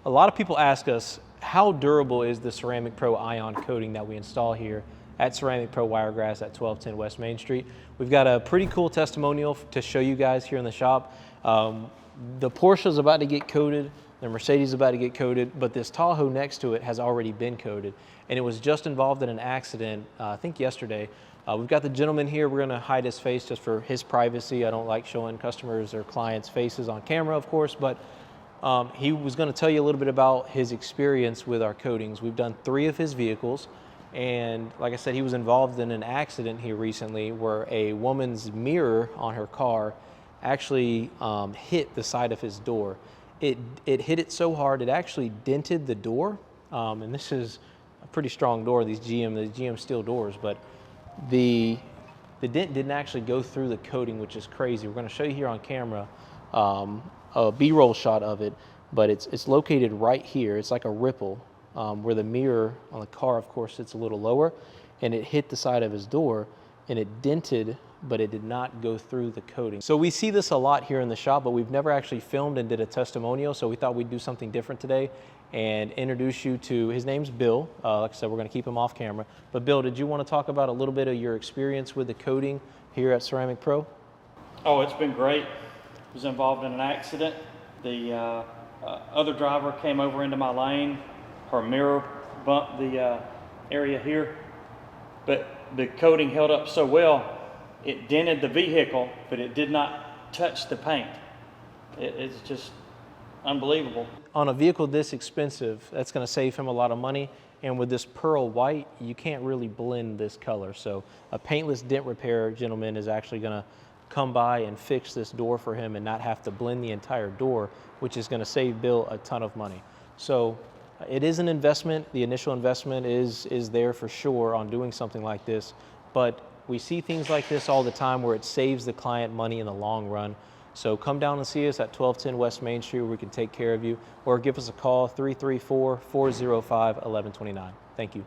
A lot of people ask us, how durable is the Ceramic Pro ion coating that we install here at Ceramic Pro Wiregrass at 1210 West Main Street? We've got a pretty cool testimonial to show you guys here in the shop. The Porsche's about to get coated, the Mercedes is about to get coated, but this Tahoe next to it has already been coated, and it was just involved in an accident, I think yesterday. We've got the gentleman here. We're gonna hide his face just for his privacy. I don't like showing customers or clients' faces on camera, of course, but he was gonna tell you a little bit about his experience with our coatings. We've done 3 of his vehicles, and like I said, he was involved in an accident here recently where a woman's mirror on her car actually hit the side of his door. It hit it so hard, it actually dented the door, and this is a pretty strong door, the GM steel doors, but the dent didn't actually go through the coating, which is crazy. We're going to show you here on camera a B-roll shot of it, but it's located right here. It's like a ripple where the mirror on the car, of course, sits a little lower, and it hit the side of his door, and it dented, but it did not go through the coating. So we see this a lot here in the shop, but we've never actually filmed and did a testimonial, so we thought we'd do something different today and introduce you to, his name's Bill. Like I said, we're gonna keep him off camera. But Bill, did you want to talk about a little bit of your experience with the coating here at Ceramic Pro? Oh, it's been great. I was involved in an accident. The other driver came over into my lane. Her mirror bumped the area here, but the coating held up so well, it dented the vehicle, but it did not touch the paint. It's just unbelievable. On a vehicle this expensive, that's going to save him a lot of money, and with this pearl white, you can't really blend this color. So a paintless dent repair gentleman is actually going to come by and fix this door for him and not have to blend the entire door, which is going to save Bill a ton of money. So it is an investment. The initial investment is there for sure on doing something like this, but we see things like this all the time where it saves the client money in the long run. So come down and see us at 1210 West Main Street where we can take care of you, or give us a call, 334-405-1129. Thank you.